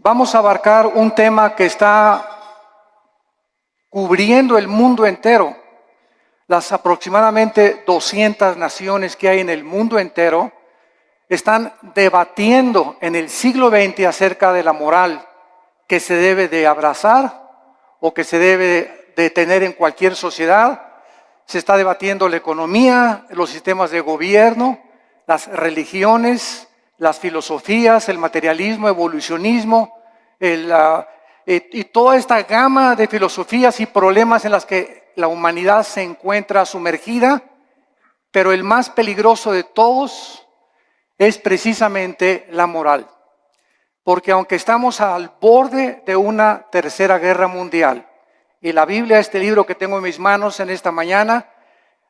Vamos a abarcar un tema que está cubriendo el mundo entero. Las aproximadamente 200 naciones que hay en el mundo entero están debatiendo en el siglo XX acerca de la moral que se debe de abrazar o que se debe de tener en cualquier sociedad. Se está debatiendo la economía, los sistemas de gobierno, las religiones, las filosofías, el materialismo, evolucionismo, y toda esta gama de filosofías y problemas en las que la humanidad se encuentra sumergida, pero el más peligroso de todos es precisamente la moral. Porque aunque estamos al borde de una tercera guerra mundial, y la Biblia, este libro que tengo en mis manos en esta mañana,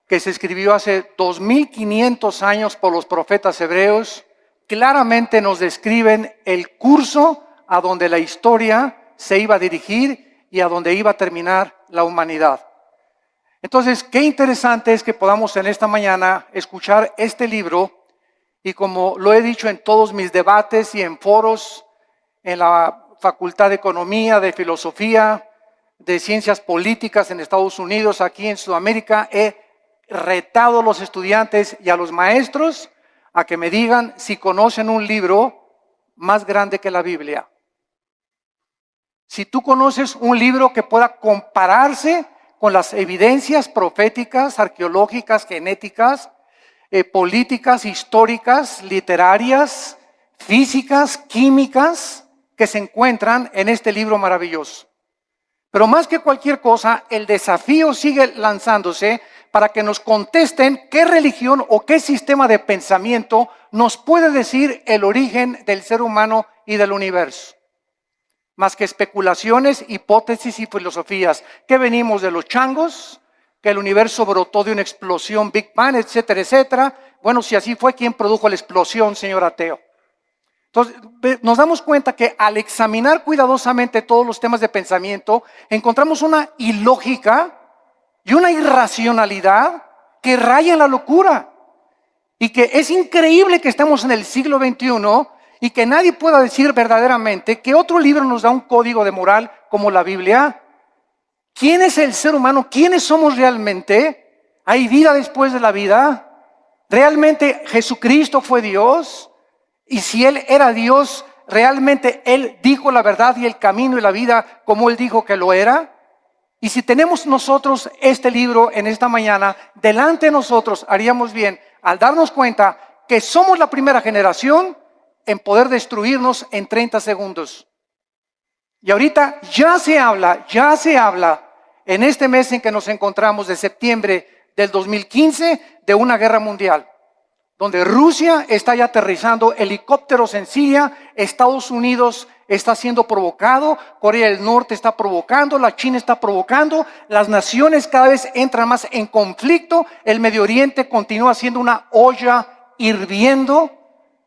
que se escribió hace 2500 años por los profetas hebreos, claramente nos describen el curso a donde la historia se iba a dirigir y a donde iba a terminar la humanidad. Entonces, qué interesante es que podamos en esta mañana escuchar este libro, y como lo he dicho en todos mis debates y en foros, en la Facultad de Economía, de Filosofía, de Ciencias Políticas en Estados Unidos, aquí en Sudamérica, he retado a los estudiantes y a los maestros a que me digan si conocen un libro más grande que la Biblia. Si tú conoces un libro que pueda compararse con las evidencias proféticas, arqueológicas, genéticas, políticas, históricas, literarias, físicas, químicas, que se encuentran en este libro maravilloso. Pero más que cualquier cosa, el desafío sigue lanzándose para que nos contesten qué religión o qué sistema de pensamiento nos puede decir el origen del ser humano y del universo. Más que especulaciones, hipótesis y filosofías, que venimos de los changos, que el universo brotó de una explosión Big Bang, etcétera, etcétera. Bueno, si así fue, ¿quién produjo la explosión, señor ateo? Entonces, nos damos cuenta que al examinar cuidadosamente todos los temas de pensamiento, encontramos una ilógica y una irracionalidad que raya en la locura. Y que es increíble que estemos en el siglo XXI y que nadie pueda decir verdaderamente que otro libro nos da un código de moral como la Biblia. ¿Quién es el ser humano? ¿Quiénes somos realmente? ¿Hay vida después de la vida? ¿Realmente Jesucristo fue Dios? Y si Él era Dios, ¿realmente Él dijo la verdad y el camino y la vida como Él dijo que lo era? Y si tenemos nosotros este libro en esta mañana, delante de nosotros haríamos bien al darnos cuenta que somos la primera generación en poder destruirnos en 30 segundos. Y ahorita ya se habla en este mes en que nos encontramos de septiembre del 2015 de una guerra mundial, donde Rusia está ya aterrizando helicópteros en Siria, Estados Unidos está siendo provocado, Corea del Norte está provocando, la China está provocando, las naciones cada vez entran más en conflicto, el Medio Oriente continúa siendo una olla hirviendo,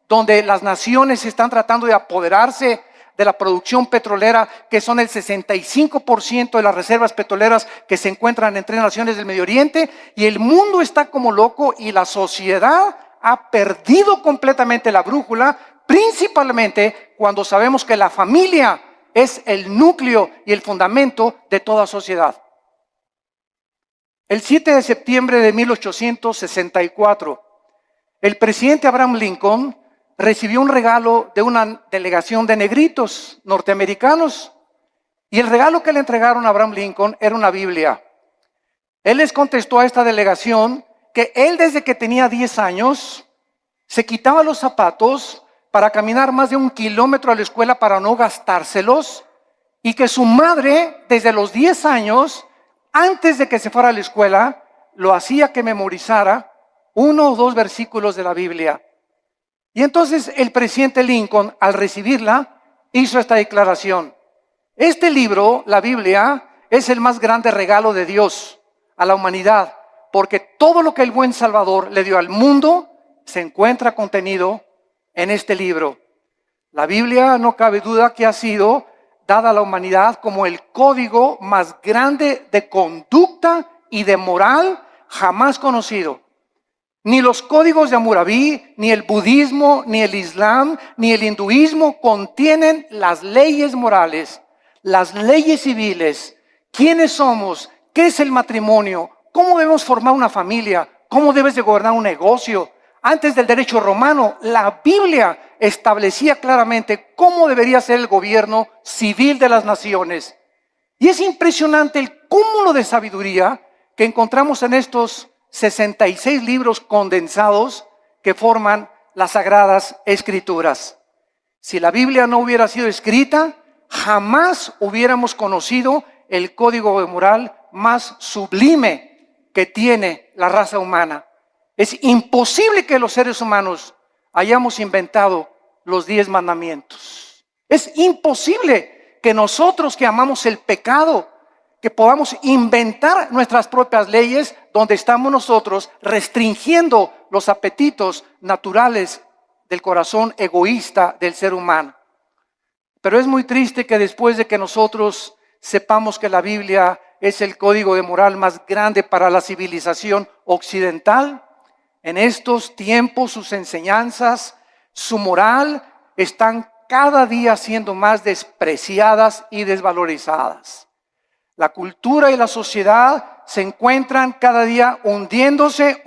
donde las naciones están tratando de apoderarse de la producción petrolera, que son el 65% de las reservas petroleras que se encuentran entre naciones del Medio Oriente, y el mundo está como loco y la sociedad ha perdido completamente la brújula, principalmente cuando sabemos que la familia es el núcleo y el fundamento de toda sociedad. El 7 de septiembre de 1864, el presidente Abraham Lincoln recibió un regalo de una delegación de negritos norteamericanos, y el regalo que le entregaron a Abraham Lincoln era una Biblia. Él les contestó a esta delegación que él desde que tenía 10 años se quitaba los zapatos para caminar más de 1 kilómetro a la escuela para no gastárselos, y que su madre desde los 10 años, antes de que se fuera a la escuela, lo hacía que memorizara 1 o 2 versículos de la Biblia. Y entonces el presidente Lincoln, al recibirla, hizo esta declaración: este libro, la Biblia, es el más grande regalo de Dios a la humanidad, porque todo lo que el buen Salvador le dio al mundo se encuentra contenido en este libro. La Biblia, no cabe duda que ha sido dada a la humanidad como el código más grande de conducta y de moral jamás conocido. Ni los códigos de Hammurabi, ni el budismo, ni el islam, ni el hinduismo contienen las leyes morales, las leyes civiles. ¿Quiénes somos? ¿Qué es el matrimonio? ¿Cómo debemos formar una familia? ¿Cómo debes de gobernar un negocio? Antes del derecho romano, la Biblia establecía claramente cómo debería ser el gobierno civil de las naciones. Y es impresionante el cúmulo de sabiduría que encontramos en estos 66 libros condensados que forman las Sagradas Escrituras. Si la Biblia no hubiera sido escrita, jamás hubiéramos conocido el código de moral más sublime que tiene la raza humana. Es imposible que los seres humanos hayamos inventado los 10 mandamientos. Es imposible que nosotros que amamos el pecado, que podamos inventar nuestras propias leyes donde estamos nosotros restringiendo los apetitos naturales del corazón egoísta del ser humano. Pero es muy triste que después de que nosotros sepamos que la Biblia es el código de moral más grande para la civilización occidental, en estos tiempos sus enseñanzas, su moral, están cada día siendo más despreciadas y desvalorizadas. La cultura y la sociedad se encuentran cada día hundiéndose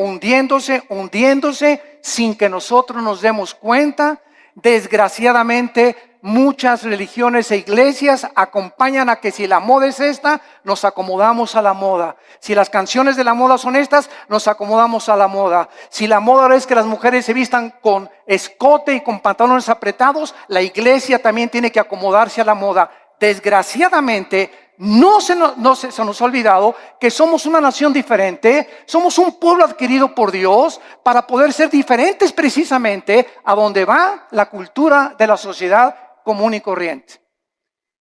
sin que nosotros nos demos cuenta. Desgraciadamente, muchas religiones e iglesias acompañan a que si la moda es esta, nos acomodamos a la moda. Si las canciones de la moda son estas, nos acomodamos a la moda. Si la moda es que las mujeres se vistan con escote y con pantalones apretados, la iglesia también tiene que acomodarse a la moda. Desgraciadamente, no se nos ha olvidado que somos una nación diferente, somos un pueblo adquirido por Dios para poder ser diferentes precisamente a donde va la cultura de la sociedad común y corriente.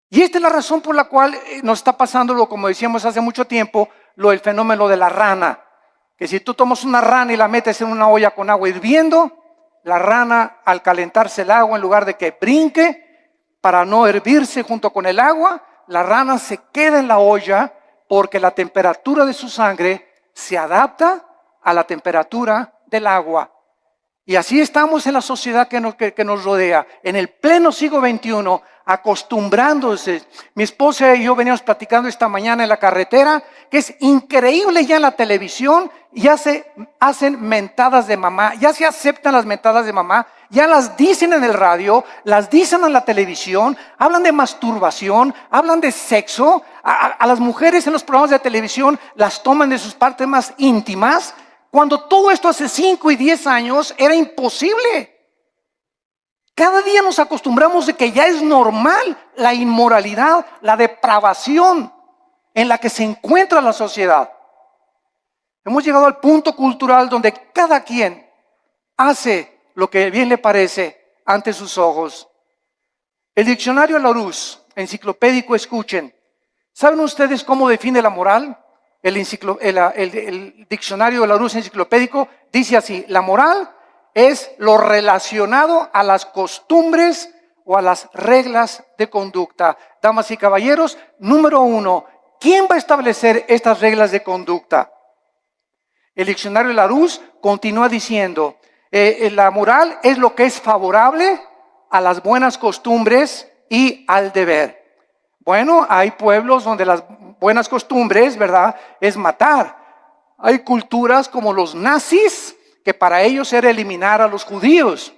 Y esta es la razón por la cual nos está pasando, como decíamos hace mucho tiempo, el fenómeno de la rana. Que si tú tomas una rana y la metes en una olla con agua hirviendo, la rana al calentarse el agua, en lugar de que brinque para no hervirse junto con el agua, la rana se queda en la olla porque la temperatura de su sangre se adapta a la temperatura del agua. Y así estamos en la sociedad que nos rodea, en el pleno siglo XXI, acostumbrándose. Mi esposa y yo veníamos platicando esta mañana en la carretera, que es increíble ya en la televisión, ya se hacen mentadas de mamá, ya se aceptan las mentadas de mamá, ya las dicen en el radio, las dicen en la televisión, hablan de masturbación, hablan de sexo, a las mujeres en los programas de televisión las toman de sus partes más íntimas, cuando todo esto hace 5 y 10 años era imposible. Cada día nos acostumbramos de que ya es normal la inmoralidad, la depravación en la que se encuentra la sociedad. Hemos llegado al punto cultural donde cada quien hace lo que bien le parece ante sus ojos. El diccionario Larousse, enciclopédico, escuchen. ¿Saben ustedes cómo define la moral? El diccionario de Larousse enciclopédico dice así: la moral es lo relacionado a las costumbres o a las reglas de conducta. Damas y caballeros, número 1, ¿quién va a establecer estas reglas de conducta? El diccionario de Larousse continúa diciendo, la moral es lo que es favorable a las buenas costumbres y al deber. Bueno, hay pueblos donde las buenas costumbres, ¿verdad?, es matar. Hay culturas como los nazis, que para ellos era eliminar a los judíos.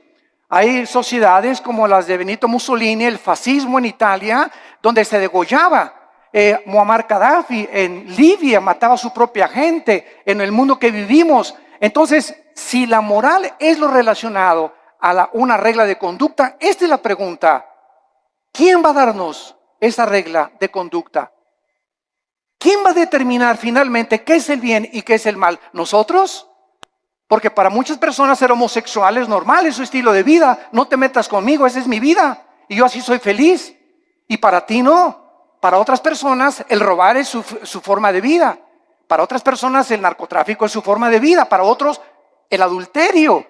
Hay sociedades como las de Benito Mussolini, el fascismo en Italia, donde se degollaba. Muammar Gaddafi en Libia mataba a su propia gente, en el mundo que vivimos. Entonces, si la moral es lo relacionado a una regla de conducta, esta es la pregunta: ¿quién va a darnos esa regla de conducta? ¿Quién va a determinar finalmente qué es el bien y qué es el mal? ¿Nosotros? Porque para muchas personas ser homosexual es normal, es su estilo de vida. No te metas conmigo, esa es mi vida y yo así soy feliz. Y para ti no. Para otras personas el robar es su forma de vida. Para otras personas el narcotráfico es su forma de vida. Para otros el adulterio.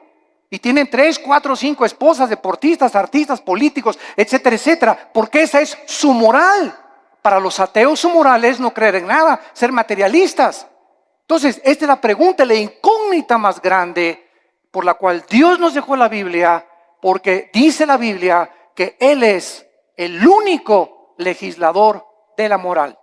Y tienen 3, 4, 5 esposas, deportistas, artistas, políticos, etcétera, etcétera. Porque esa es su moral. Para los ateos su moral es no creer en nada, ser materialistas. Entonces, esta es la pregunta, la incógnita más grande por la cual Dios nos dejó la Biblia, porque dice la Biblia que Él es el único legislador de la moral.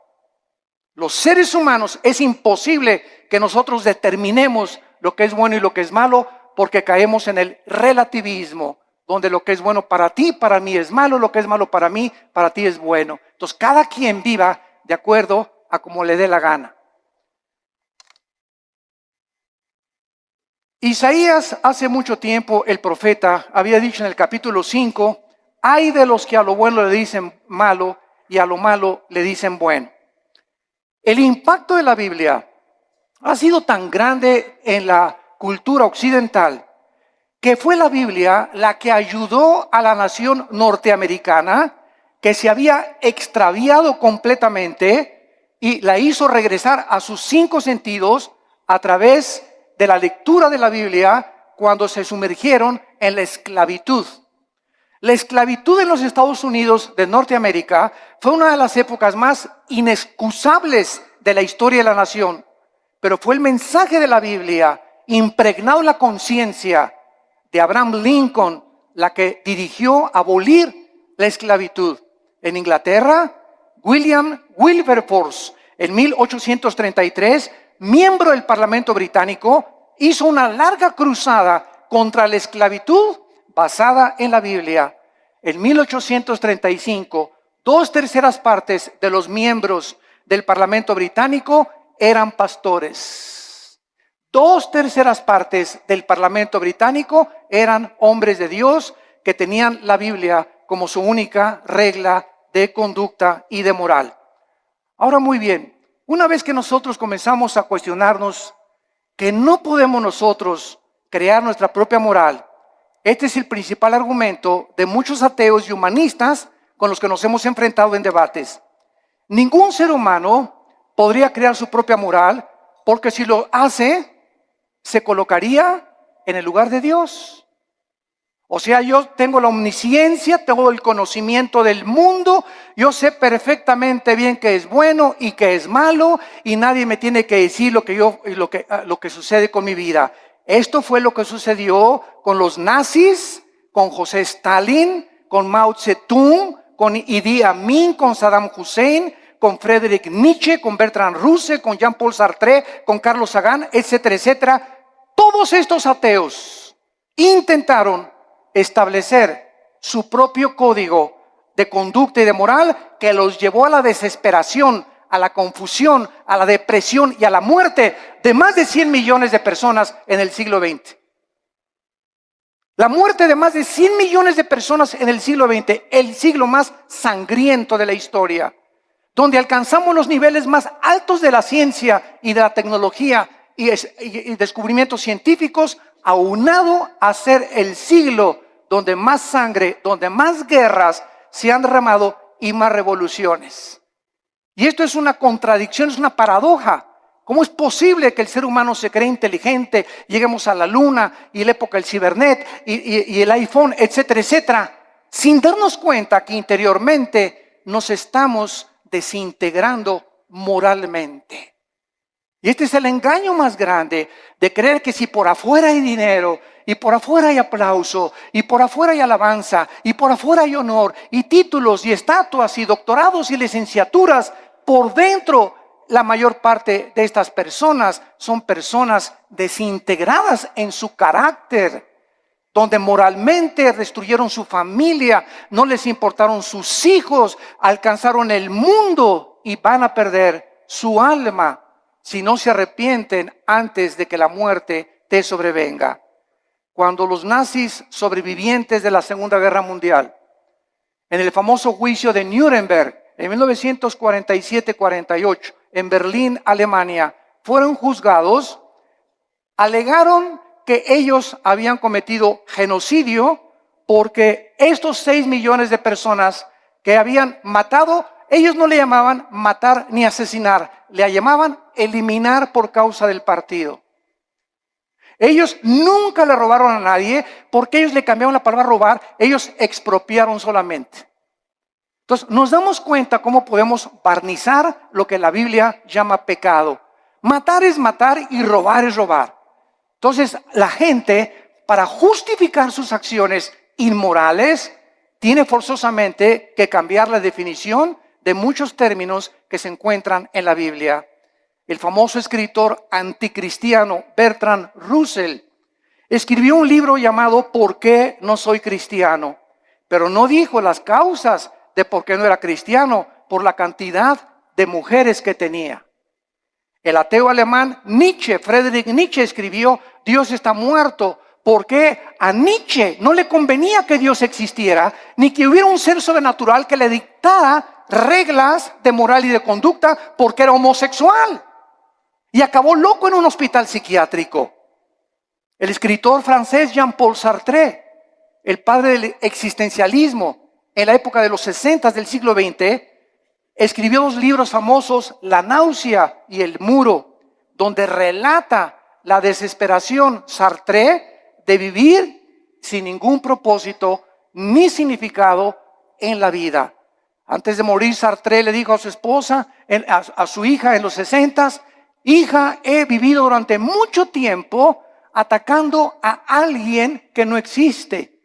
Los seres humanos es imposible que nosotros determinemos lo que es bueno y lo que es malo, porque caemos en el relativismo, donde lo que es bueno para ti, para mí es malo, lo que es malo para mí, para ti es bueno. Entonces, cada quien viva de acuerdo a como le dé la gana. Isaías, hace mucho tiempo, el profeta, había dicho en el capítulo 5, hay de los que a lo bueno le dicen malo y a lo malo le dicen bueno. El impacto de la Biblia ha sido tan grande en la cultura occidental que fue la Biblia la que ayudó a la nación norteamericana, que se había extraviado completamente, y la hizo regresar a sus 5 sentidos a través de la lectura de la Biblia cuando se sumergieron en la esclavitud. La esclavitud en los Estados Unidos de Norteamérica fue una de las épocas más inexcusables de la historia de la nación, pero fue el mensaje de la Biblia impregnado en la conciencia de Abraham Lincoln la que dirigió abolir la esclavitud. En Inglaterra, William Wilberforce, en 1833, miembro del Parlamento británico, hizo una larga cruzada contra la esclavitud basada en la Biblia. En 1835, 2/3 partes de los miembros del Parlamento británico eran pastores. 2/3 partes del Parlamento británico eran hombres de Dios que tenían la Biblia como su única regla de conducta y de moral. Ahora, muy bien, una vez que nosotros comenzamos a cuestionarnos que no podemos nosotros crear nuestra propia moral, este es el principal argumento de muchos ateos y humanistas con los que nos hemos enfrentado en debates. Ningún ser humano podría crear su propia moral, porque si lo hace, se colocaría en el lugar de Dios. O sea, yo tengo la omnisciencia, tengo el conocimiento del mundo, yo sé perfectamente bien qué es bueno y qué es malo, y nadie me tiene que decir lo que sucede con mi vida. Esto fue lo que sucedió con los nazis, con José Stalin, con Mao Zedong, con Idi Amin, con Saddam Hussein, con Friedrich Nietzsche, con Bertrand Russell, con Jean-Paul Sartre, con Carlos Sagan, etcétera, etcétera. Todos estos ateos intentaron establecer su propio código de conducta y de moral que los llevó a la desesperación, a la confusión, a la depresión y a la muerte de más de 100 millones de personas en el siglo XX. La muerte de más de 100 millones de personas en el siglo XX, el siglo más sangriento de la historia, donde alcanzamos los niveles más altos de la ciencia y de la tecnología y descubrimientos científicos, aunado a ser el siglo donde más sangre, donde más guerras se han derramado y más revoluciones. Y esto es una contradicción, es una paradoja. ¿Cómo es posible que el ser humano se cree inteligente, lleguemos a la luna y la época del cibernet y el iPhone, etcétera, etcétera, sin darnos cuenta que interiormente nos estamos desintegrando moralmente? Y este es el engaño más grande, de creer que si por afuera hay dinero, y por afuera hay aplauso, y por afuera hay alabanza, y por afuera hay honor, y títulos, y estatuas, y doctorados, y licenciaturas, por dentro la mayor parte de estas personas son personas desintegradas en su carácter, donde moralmente destruyeron su familia, no les importaron sus hijos, alcanzaron el mundo y van a perder su alma si no se arrepienten antes de que la muerte te sobrevenga. Cuando los nazis sobrevivientes de la Segunda Guerra Mundial, en el famoso juicio de Nuremberg, en 1947-48, en Berlín, Alemania, fueron juzgados, alegaron que ellos habían cometido genocidio porque estos 6 millones de personas que habían matado, ellos no le llamaban matar ni asesinar, le llamaban eliminar por causa del partido. Ellos nunca le robaron a nadie porque ellos le cambiaron la palabra robar, ellos expropiaron solamente. Entonces nos damos cuenta cómo podemos barnizar lo que la Biblia llama pecado. Matar es matar y robar es robar. Entonces, la gente, para justificar sus acciones inmorales, tiene forzosamente que cambiar la definición de muchos términos que se encuentran en la Biblia. El famoso escritor anticristiano Bertrand Russell escribió un libro llamado ¿Por qué no soy cristiano? Pero no dijo las causas de por qué no era cristiano, por la cantidad de mujeres que tenía. El ateo alemán Nietzsche, Friedrich Nietzsche, escribió: Dios está muerto, porque a Nietzsche no le convenía que Dios existiera, ni que hubiera un ser sobrenatural que le dictara reglas de moral y de conducta, porque era homosexual. Y acabó loco en un hospital psiquiátrico. El escritor francés Jean-Paul Sartre, el padre del existencialismo en la época de los 60 del siglo XX, escribió 2 libros famosos, La náusea y El muro, donde relata la desesperación Sartre de vivir sin ningún propósito ni significado en la vida. Antes de morir, Sartre le dijo a su esposa, a su hija en los 60, hija, he vivido durante mucho tiempo atacando a alguien que no existe,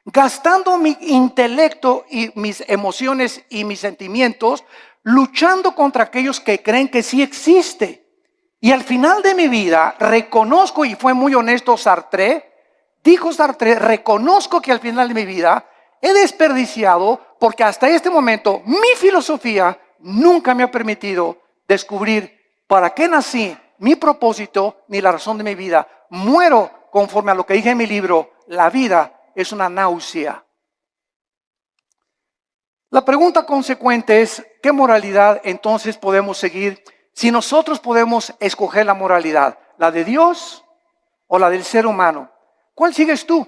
gastando mi intelecto y mis emociones y mis sentimientos, luchando contra aquellos que creen que sí existe. Y al final de mi vida reconozco, y fue muy honesto Sartre, dijo Sartre, reconozco que al final de mi vida he desperdiciado, porque hasta este momento mi filosofía nunca me ha permitido descubrir para qué nací, mi propósito, ni la razón de mi vida. Muero conforme a lo que dije en mi libro, la vida es una náusea. La pregunta consecuente es, ¿qué moralidad entonces podemos seguir si nosotros podemos escoger la moralidad? ¿La de Dios o la del ser humano? ¿Cuál sigues tú?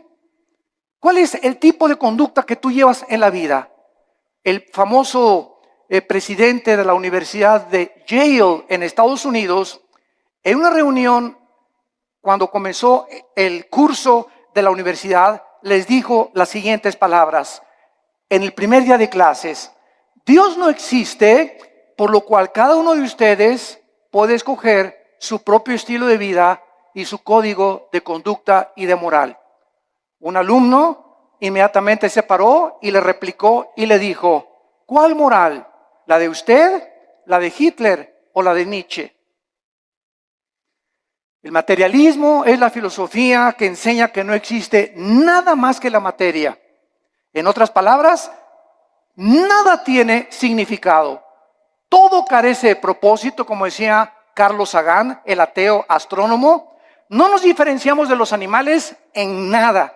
¿Cuál es el tipo de conducta que tú llevas en la vida? El famoso presidente de la Universidad de Yale en Estados Unidos, en una reunión cuando comenzó el curso de la universidad, les dijo las siguientes palabras en el primer día de clases: Dios no existe, por lo cual cada uno de ustedes puede escoger su propio estilo de vida y su código de conducta y de moral. Un alumno inmediatamente se paró y le replicó y le dijo: ¿cuál moral? ¿La de usted, la de Hitler o la de Nietzsche? El materialismo es la filosofía que enseña que no existe nada más que la materia. En otras palabras, nada tiene significado. Todo carece de propósito, como decía Carlos Sagan, el ateo astrónomo. No nos diferenciamos de los animales en nada.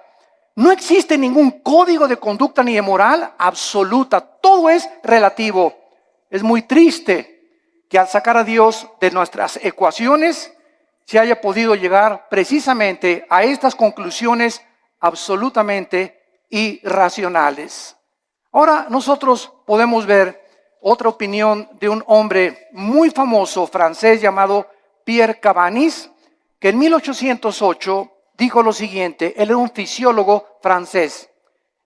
No existe ningún código de conducta ni de moral absoluta. Todo es relativo. Es muy triste que al sacar a Dios de nuestras ecuaciones se haya podido llegar precisamente a estas conclusiones absolutamente irracionales. Ahora nosotros podemos ver otra opinión de un hombre muy famoso francés llamado Pierre Cabanis, que en 1808 dijo lo siguiente. Él era un fisiólogo francés.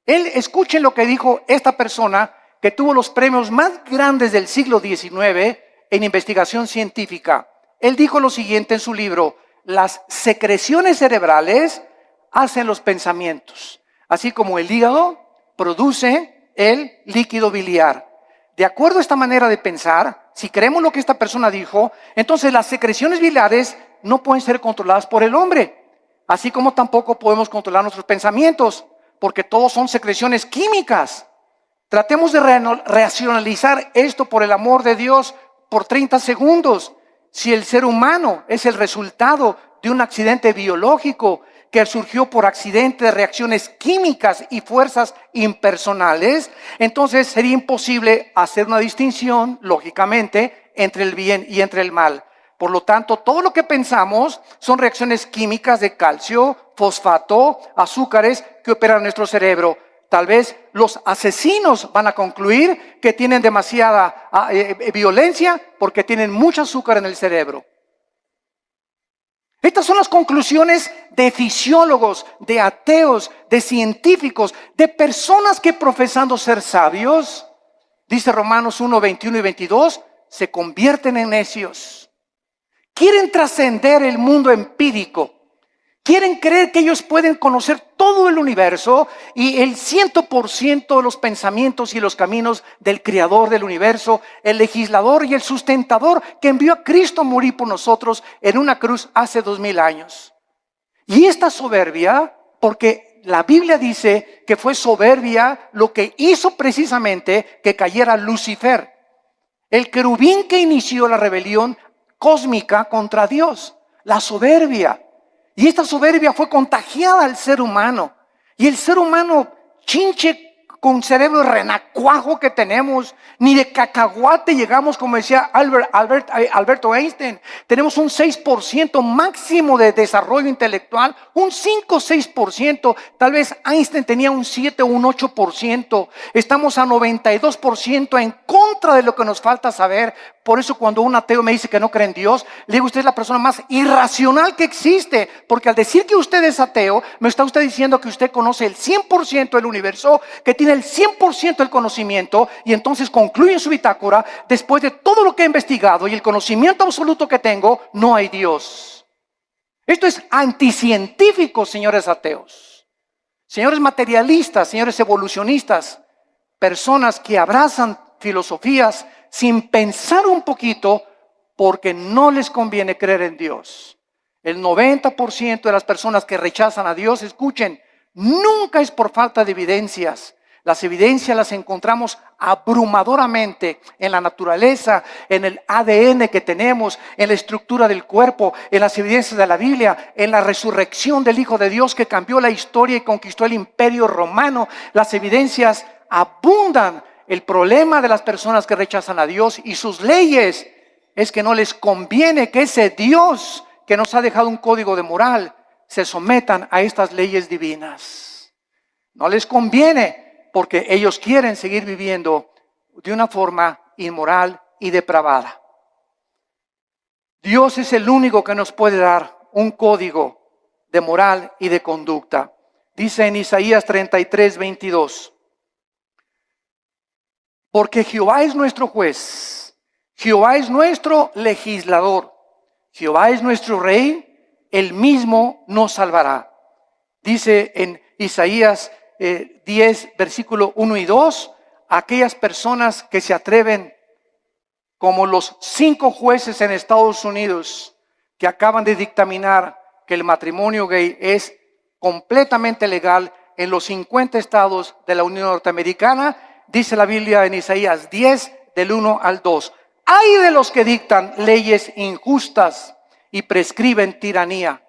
Escuchen lo que dijo esta persona que tuvo los premios más grandes del siglo XIX en investigación científica. Él dijo lo siguiente en su libro: las secreciones cerebrales hacen los pensamientos, así como el hígado produce el líquido biliar. De acuerdo a esta manera de pensar, si creemos lo que esta persona dijo, entonces las secreciones biliares no pueden ser controladas por el hombre, así como tampoco podemos controlar nuestros pensamientos, porque todos son secreciones químicas. Tratemos de racionalizar esto, por el amor de Dios, por 30 segundos. Si el ser humano es el resultado de un accidente biológico que surgió por accidente de reacciones químicas y fuerzas impersonales, entonces sería imposible hacer una distinción, lógicamente, entre el bien y entre el mal. Por lo tanto, todo lo que pensamos son reacciones químicas de calcio, fosfato, azúcares que operan en nuestro cerebro. Tal vez los asesinos van a concluir que tienen demasiada violencia porque tienen mucho azúcar en el cerebro. Estas son las conclusiones de fisiólogos, de ateos, de científicos, de personas que profesando ser sabios, dice Romanos 1, 21 y 22, se convierten en necios. Quieren trascender el mundo empírico. Quieren creer que ellos pueden conocer todo el universo y el 100% de los pensamientos y los caminos del creador del universo, el legislador y el sustentador que envió a Cristo a morir por nosotros en una cruz hace 2000 años. Y esta soberbia, porque la Biblia dice que fue soberbia lo que hizo precisamente que cayera Lucifer, el querubín que inició la rebelión cósmica contra Dios, la soberbia. Y esta soberbia fue contagiada al ser humano. Y el ser humano, chinche con cerebro renacuajo que tenemos, ni de cacahuate llegamos, como decía Alberto Einstein. Tenemos un 6% máximo de desarrollo intelectual, un 5 o 6%. Tal vez Einstein tenía un 7 o un 8%. Estamos a 92% en contra de lo que nos falta saber. Por eso cuando un ateo me dice que no cree en Dios, le digo, usted es la persona más irracional que existe. Porque al decir que usted es ateo, me está usted diciendo que usted conoce el 100% del universo, que tiene el 100% del conocimiento, y entonces concluye en su bitácora, después de todo lo que he investigado y el conocimiento absoluto que tengo, no hay Dios. Esto es anticientífico, señores ateos, señores materialistas, señores evolucionistas, personas que abrazan filosofías sin pensar un poquito porque no les conviene creer en Dios. El 90% de las personas que rechazan a Dios, escuchen, nunca es por falta de evidencias. Las evidencias las encontramos abrumadoramente en la naturaleza, en el ADN que tenemos, en la estructura del cuerpo, en las evidencias de la Biblia, en la resurrección del Hijo de Dios que cambió la historia y conquistó el imperio romano. Las evidencias abundan. El problema de las personas que rechazan a Dios y sus leyes es que no les conviene que ese Dios que nos ha dejado un código de moral se sometan a estas leyes divinas. No les conviene porque ellos quieren seguir viviendo de una forma inmoral y depravada. Dios es el único que nos puede dar un código de moral y de conducta. Dice en Isaías 33, 22. Porque Jehová es nuestro juez, Jehová es nuestro legislador, Jehová es nuestro rey, él mismo nos salvará. Dice en Isaías 10, versículo 1 y 2, aquellas personas que se atreven, como los 5 jueces en Estados Unidos, que acaban de dictaminar que el matrimonio gay es completamente legal en los 50 estados de la Unión Norteamericana. Dice la Biblia en Isaías 10, del 1 al 2. Ay de los que dictan leyes injustas y prescriben tiranía,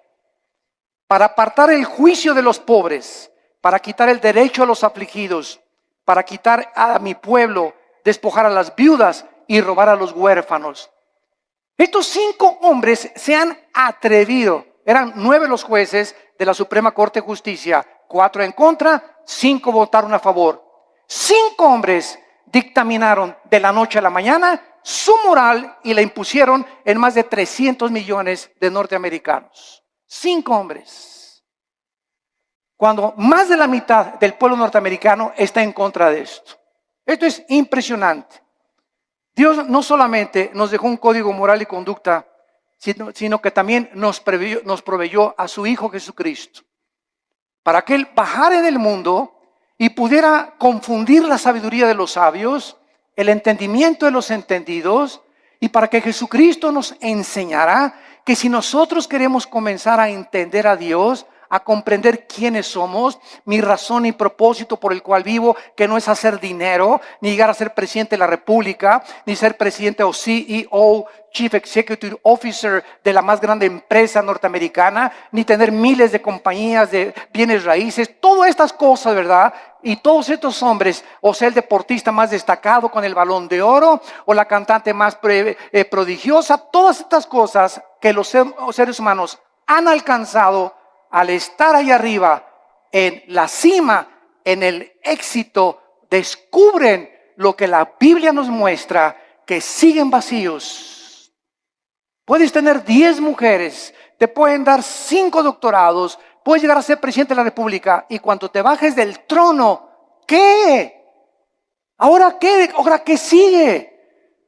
para apartar el juicio de los pobres, para quitar el derecho a los afligidos, para quitar a mi pueblo, despojar a las viudas y robar a los huérfanos. Estos 5 hombres se han atrevido. Eran 9 los jueces de la Suprema Corte de Justicia, 4 en contra, 5 votaron a favor. 5 hombres dictaminaron de la noche a la mañana su moral y la impusieron en más de 300 millones de norteamericanos. 5 hombres. Cuando más de la mitad del pueblo norteamericano está en contra de esto. Esto es impresionante. Dios no solamente nos dejó un código moral y conducta, sino que también nos proveyó a su Hijo Jesucristo, para que Él bajara en el mundo y pudiera confundir la sabiduría de los sabios, el entendimiento de los entendidos, y para que Jesucristo nos enseñara que si nosotros queremos comenzar a entender a Dios, a comprender quiénes somos, mi razón y propósito por el cual vivo, que no es hacer dinero, ni llegar a ser presidente de la República, ni ser presidente o CEO, Chief Executive Officer de la más grande empresa norteamericana, ni tener miles de compañías de bienes raíces, todas estas cosas, ¿verdad? Y todos estos hombres, o sea, el deportista más destacado con el Balón de Oro, o la cantante más prodigiosa, todas estas cosas que los seres humanos han alcanzado al estar ahí arriba, en la cima, en el éxito, descubren lo que la Biblia nos muestra, que siguen vacíos. Puedes tener 10 mujeres, te pueden dar 5 doctorados, puedes llegar a ser presidente de la República, y cuando te bajes del trono, ¿qué? ¿Ahora qué? ¿Ahora qué sigue?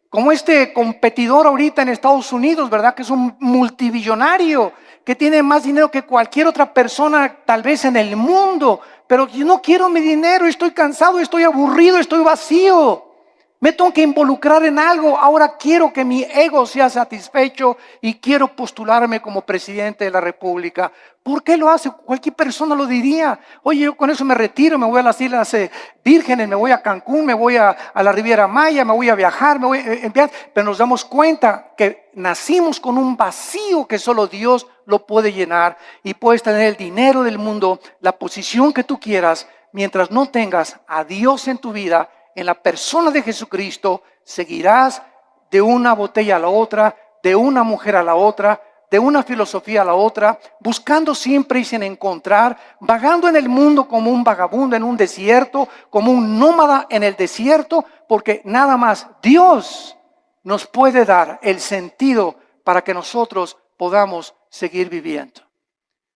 Como este competidor ahorita en Estados Unidos, ¿verdad? Que es un multibillonario, que tiene más dinero que cualquier otra persona tal vez en el mundo. Pero yo no quiero mi dinero, estoy cansado, estoy aburrido, estoy vacío. Me tengo que involucrar en algo. Ahora quiero que mi ego sea satisfecho y quiero postularme como presidente de la República. ¿Por qué lo hace? Cualquier persona lo diría. Oye, yo con eso me retiro, me voy a las Islas Vírgenes, me voy a Cancún, me voy a la Riviera Maya, me voy a viajar, me voy a enviar. Pero nos damos cuenta que nacimos con un vacío que solo Dios lo puede llenar. Y puedes tener el dinero del mundo, la posición que tú quieras, mientras no tengas a Dios en tu vida. En la persona de Jesucristo seguirás de una botella a la otra, de una mujer a la otra, de una filosofía a la otra, buscando siempre y sin encontrar, vagando en el mundo como un vagabundo en un desierto, como un nómada en el desierto, porque nada más Dios nos puede dar el sentido para que nosotros podamos seguir viviendo.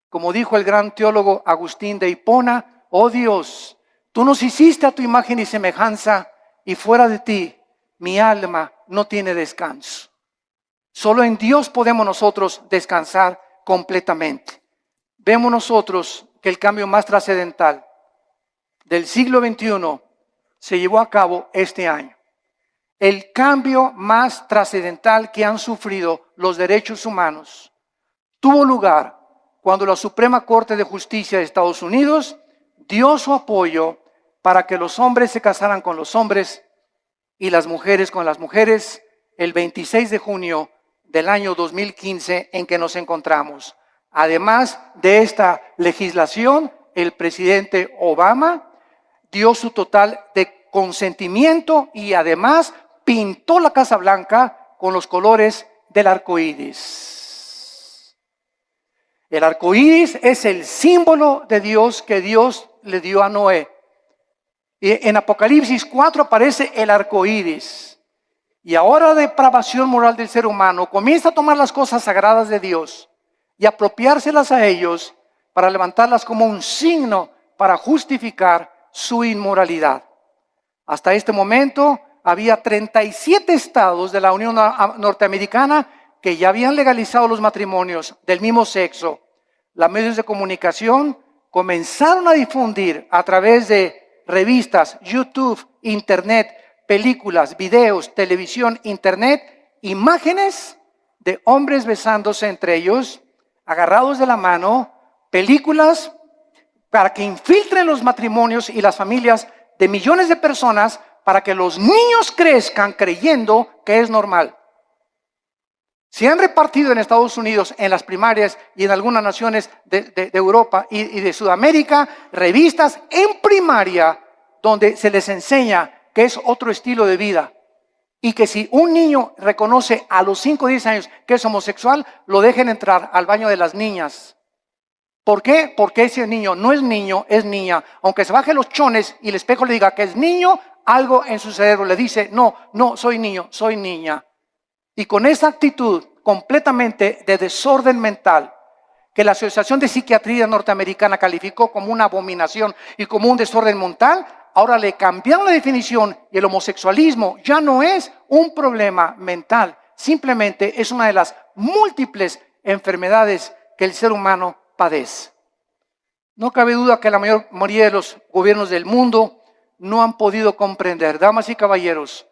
Como dijo el gran teólogo Agustín de Hipona, oh Dios, tú nos hiciste a tu imagen y semejanza, y fuera de ti, mi alma no tiene descanso. Solo en Dios podemos nosotros descansar completamente. Vemos nosotros que el cambio más trascendental del siglo XXI se llevó a cabo este año. El cambio más trascendental que han sufrido los derechos humanos tuvo lugar cuando la Suprema Corte de Justicia de Estados Unidos dio su apoyo para que los hombres se casaran con los hombres y las mujeres con las mujeres el 26 de junio del año 2015 en que nos encontramos. Además de esta legislación, el presidente Obama dio su total de consentimiento y además pintó la Casa Blanca con los colores del arco iris. El arco iris es el símbolo de Dios que Dios le dio a Noé. Y en Apocalipsis 4 aparece el arco iris. Y ahora la depravación moral del ser humano comienza a tomar las cosas sagradas de Dios y apropiárselas a ellos para levantarlas como un signo para justificar su inmoralidad. Hasta este momento había 37 estados de la Unión Norteamericana que ya habían legalizado los matrimonios del mismo sexo. Los medios de comunicación comenzaron a difundir a través de revistas, YouTube, internet, películas, videos, televisión, internet, imágenes de hombres besándose entre ellos, agarrados de la mano, películas para que infiltren los matrimonios y las familias de millones de personas para que los niños crezcan creyendo que es normal. Se han repartido en Estados Unidos, en las primarias y en algunas naciones de Europa y de Sudamérica, revistas en primaria donde se les enseña que es otro estilo de vida y que si un niño reconoce a los 5 o 10 años que es homosexual, lo dejen entrar al baño de las niñas. ¿Por qué? Porque ese niño no es niño, es niña. Aunque se baje los chones y el espejo le diga que es niño, algo en su cerebro le dice, no, soy niño, soy niña. Y con esa actitud completamente de desorden mental, que la Asociación de Psiquiatría Norteamericana calificó como una abominación y como un desorden mental, ahora le cambiaron la definición y el homosexualismo ya no es un problema mental, simplemente es una de las múltiples enfermedades que el ser humano padece. No cabe duda que la mayoría de los gobiernos del mundo no han podido comprender, damas y caballeros,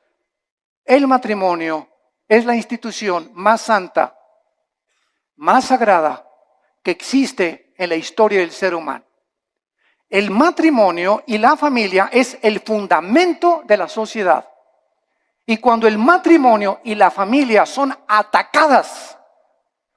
el matrimonio es la institución más santa, más sagrada que existe en la historia del ser humano. El matrimonio y la familia es el fundamento de la sociedad. Y cuando el matrimonio y la familia son atacadas,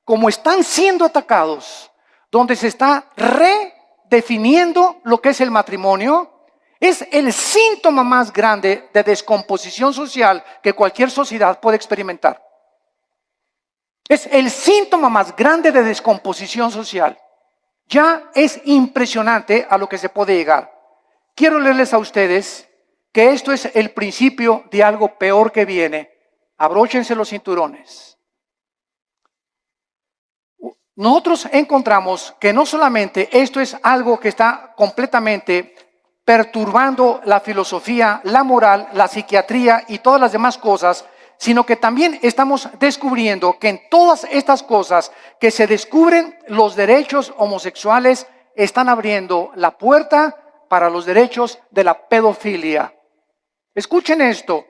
como están siendo atacados, donde se está redefiniendo lo que es el matrimonio, es el síntoma más grande de descomposición social que cualquier sociedad puede experimentar. Es el síntoma más grande de descomposición social. Ya es impresionante a lo que se puede llegar. Quiero leerles a ustedes que esto es el principio de algo peor que viene. Abróchense los cinturones. Nosotros encontramos que no solamente esto es algo que está completamente perturbando la filosofía, la moral, la psiquiatría y todas las demás cosas, sino que también estamos descubriendo que en todas estas cosas que se descubren, los derechos homosexuales están abriendo la puerta para los derechos de la pedofilia. Escuchen esto,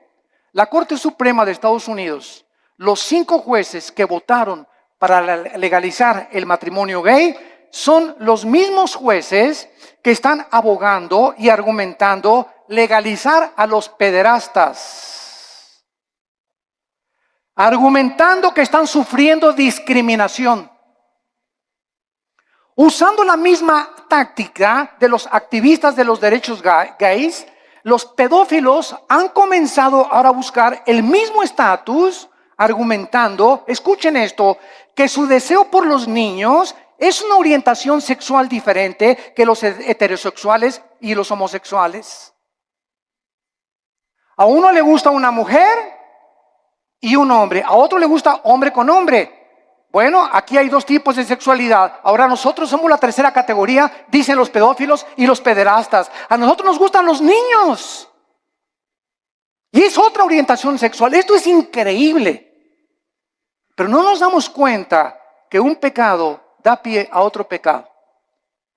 la Corte Suprema de Estados Unidos, los 5 jueces que votaron para legalizar el matrimonio gay, son los mismos jueces que están abogando y argumentando legalizar a los pederastas, argumentando que están sufriendo discriminación, usando la misma táctica de los activistas de los derechos gays. Los pedófilos han comenzado ahora a buscar el mismo estatus, argumentando, escuchen esto, que su deseo por los niños es una orientación sexual diferente que los heterosexuales y los homosexuales. A uno le gusta una mujer y un hombre, a otro le gusta hombre con hombre. Bueno, aquí hay 2 tipos de sexualidad. Ahora nosotros somos la tercera categoría, dicen los pedófilos y los pederastas. A nosotros nos gustan los niños. Y es otra orientación sexual. Esto es increíble. Pero no nos damos cuenta que un pecado da pie a otro pecado.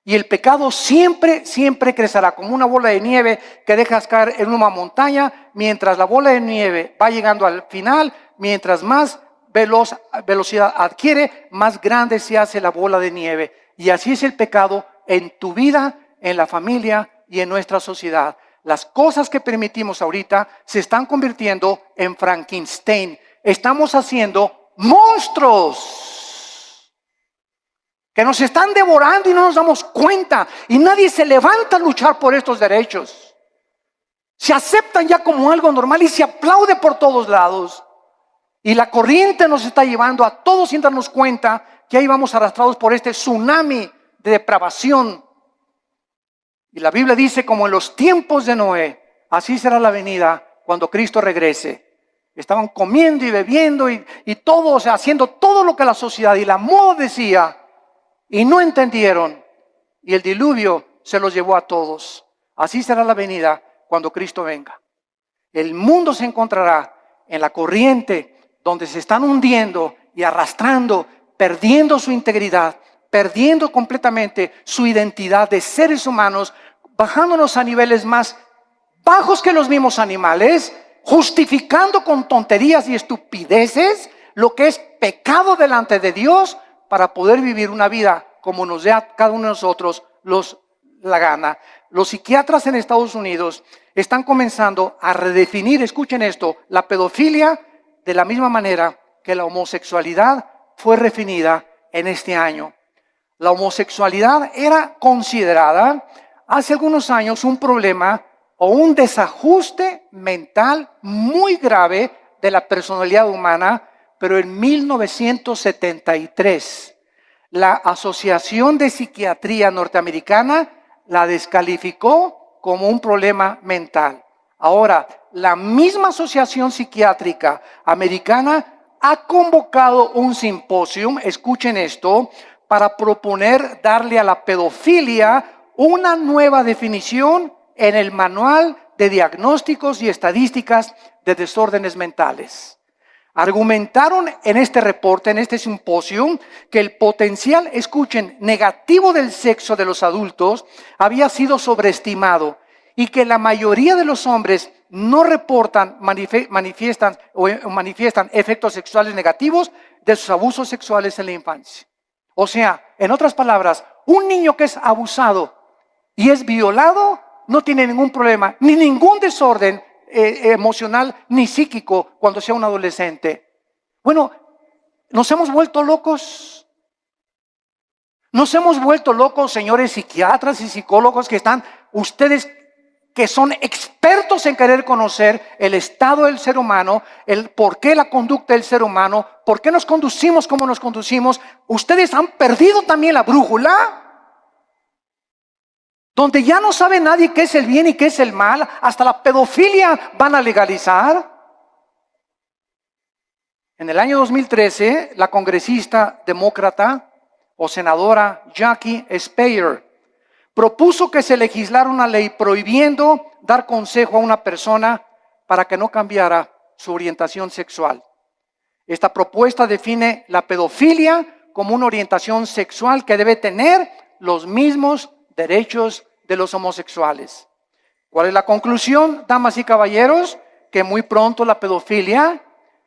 Y el pecado siempre, siempre crecerá como una bola de nieve que dejas caer en una montaña, mientras la bola de nieve va llegando al final, mientras más velocidad adquiere, más grande se hace la bola de nieve. Y así es el pecado en tu vida, en la familia y en nuestra sociedad. Las cosas que permitimos ahorita se están convirtiendo en Frankenstein. Estamos haciendo monstruos que nos están devorando y no nos damos cuenta. Y nadie se levanta a luchar por estos derechos. Se aceptan ya como algo normal y se aplaude por todos lados. Y la corriente nos está llevando a todos sin darnos cuenta que ahí vamos arrastrados por este tsunami de depravación. Y la Biblia dice, como en los tiempos de Noé, así será la venida cuando Cristo regrese. Estaban comiendo y bebiendo y todo, o sea, haciendo todo lo que la sociedad y la moda decía, y no entendieron. Y el diluvio se los llevó a todos. Así será la venida cuando Cristo venga. El mundo se encontrará en la corriente donde se están hundiendo y arrastrando, perdiendo su integridad, perdiendo completamente su identidad de seres humanos, bajándonos a niveles más bajos que los mismos animales, justificando con tonterías y estupideces lo que es pecado delante de Dios para poder vivir una vida como nos dé a cada uno de nosotros la gana. Los psiquiatras en Estados Unidos están comenzando a redefinir, escuchen esto, la pedofilia de la misma manera que la homosexualidad fue definida en este año. La homosexualidad era considerada hace algunos años un problema o un desajuste mental muy grave de la personalidad humana, pero en 1973 la Asociación de Psiquiatría Norteamericana la descalificó como un problema mental. Ahora, la misma Asociación Psiquiátrica Americana ha convocado un simposio, escuchen esto, para proponer darle a la pedofilia una nueva definición en el Manual de Diagnósticos y Estadísticas de Desórdenes Mentales. Argumentaron en este reporte, en este simposio, que el potencial, escuchen, negativo del sexo de los adultos había sido sobreestimado y que la mayoría de los hombres no reportan, manifiestan efectos sexuales negativos de sus abusos sexuales en la infancia. O sea, en otras palabras, un niño que es abusado y es violado no tiene ningún problema, ni ningún desorden emocional ni psíquico cuando sea un adolescente. Bueno, nos hemos vuelto locos. Nos hemos vuelto locos, señores psiquiatras y psicólogos que están, ustedes que son expertos en querer conocer el estado del ser humano, el por qué la conducta del ser humano, por qué nos conducimos como nos conducimos. Ustedes han perdido también la brújula, donde ya no sabe nadie qué es el bien y qué es el mal, hasta la pedofilia van a legalizar. En el año 2013, la congresista demócrata o senadora Jackie Speier propuso que se legislara una ley prohibiendo dar consejo a una persona para que no cambiara su orientación sexual. Esta propuesta define la pedofilia como una orientación sexual que debe tener los mismos derechos de los homosexuales. ¿Cuál es la conclusión, damas y caballeros? Que muy pronto la pedofilia,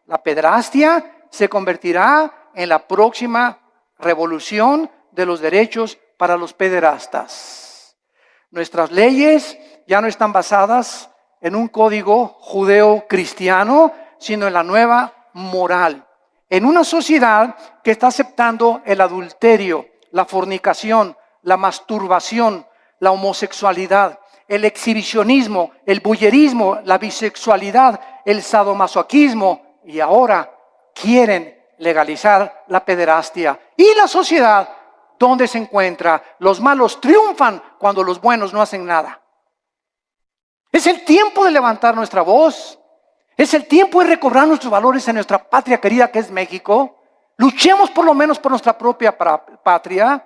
la pederastia, se convertirá en la próxima revolución de los derechos para los pederastas. Nuestras leyes ya no están basadas en un código judeo-cristiano, sino en la nueva moral. En una sociedad que está aceptando el adulterio, la fornicación, la masturbación, la homosexualidad, el exhibicionismo, el voyerismo, la bisexualidad, el sadomasoquismo, y ahora quieren legalizar la pederastia. Y la sociedad, ¿dónde se encuentra? Los malos triunfan cuando los buenos no hacen nada. Es el tiempo de levantar nuestra voz. Es el tiempo de recobrar nuestros valores en nuestra patria querida que es México. Luchemos por lo menos por nuestra propia patria.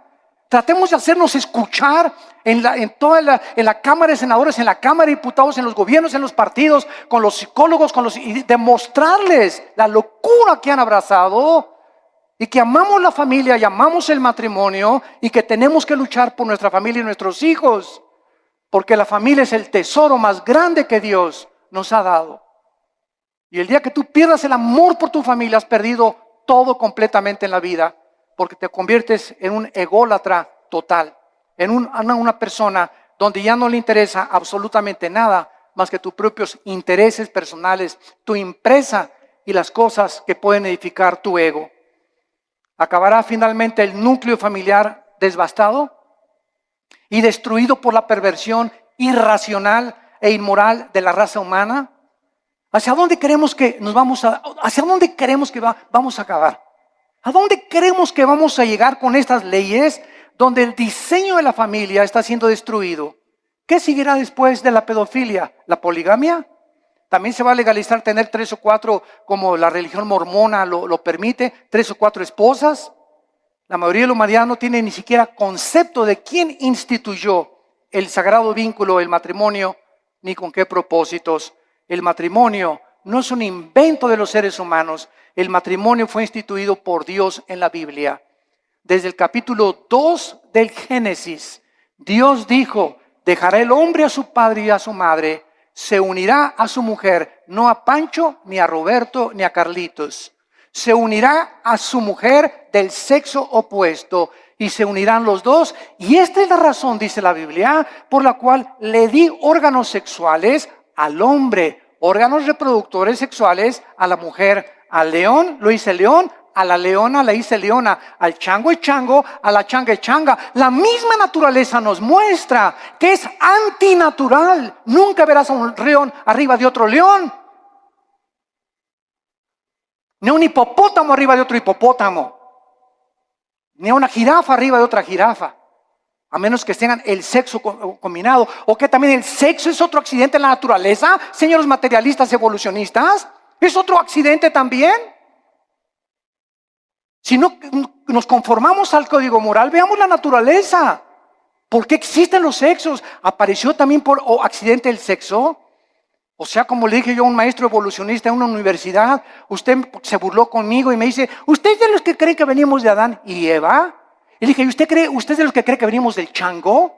Tratemos de hacernos escuchar en la Cámara de Senadores, en la Cámara de Diputados, en los gobiernos, en los partidos, con los psicólogos, y demostrarles la locura que han abrazado y que amamos la familia y amamos el matrimonio y que tenemos que luchar por nuestra familia y nuestros hijos, porque la familia es el tesoro más grande que Dios nos ha dado. Y el día que tú pierdas el amor por tu familia, has perdido todo completamente en la vida, porque te conviertes en un ególatra total, en una persona donde ya no le interesa absolutamente nada más que tus propios intereses personales, tu empresa y las cosas que pueden edificar tu ego. Acabará finalmente el núcleo familiar devastado y destruido por la perversión irracional e inmoral de la raza humana. ¿Hacia dónde queremos que vamos a acabar? ¿A dónde creemos que vamos a llegar con estas leyes donde el diseño de la familia está siendo destruido? ¿Qué seguirá después de la pedofilia? ¿La poligamia? ¿También se va a legalizar tener 3 o 4, como la religión mormona lo permite, 3 o 4 esposas? La mayoría de la humanidad no tiene ni siquiera concepto de quién instituyó el sagrado vínculo, el matrimonio, ni con qué propósitos. El matrimonio no es un invento de los seres humanos. El matrimonio fue instituido por Dios en la Biblia. Desde el capítulo 2 del Génesis, Dios dijo: dejará el hombre a su padre y a su madre, se unirá a su mujer, no a Pancho, ni a Roberto, ni a Carlitos. Se unirá a su mujer del sexo opuesto y se unirán los dos. Y esta es la razón, dice la Biblia, por la cual le di órganos sexuales al hombre, órganos reproductores sexuales a la mujer. Al león lo hice león, a la leona la hice leona, al chango es chango, a la changa es changa. La misma naturaleza nos muestra que es antinatural. Nunca verás a un león arriba de otro león, ni a un hipopótamo arriba de otro hipopótamo, ni a una jirafa arriba de otra jirafa, a menos que tengan el sexo combinado. O que también el sexo es otro accidente en la naturaleza, señores materialistas evolucionistas. ¿Es otro accidente también? Si no nos conformamos al código moral, veamos la naturaleza. ¿Por qué existen los sexos? ¿Apareció también por accidente el sexo? O sea, como le dije yo a un maestro evolucionista en una universidad, usted se burló conmigo y me dice: ¿usted es de los que cree que venimos de Adán y Eva? Y le dije: ¿usted es de los que cree que venimos del chango?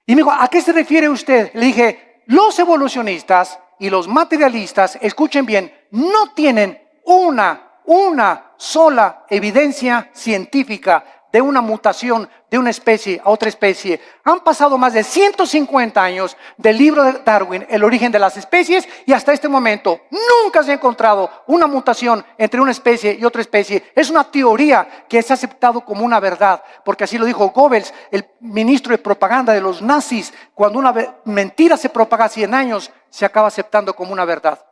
Y me dijo: ¿a qué se refiere usted? Le dije: los evolucionistas y los materialistas, escuchen bien, no tienen una sola evidencia científica de una mutación de una especie a otra especie. Han pasado más de 150 años del libro de Darwin, El origen de las especies, y hasta este momento nunca se ha encontrado una mutación entre una especie y otra especie. Es una teoría que es aceptado como una verdad, porque así lo dijo Goebbels, el ministro de propaganda de los nazis. Cuando una mentira se propaga 100 años, se acaba aceptando como una verdad.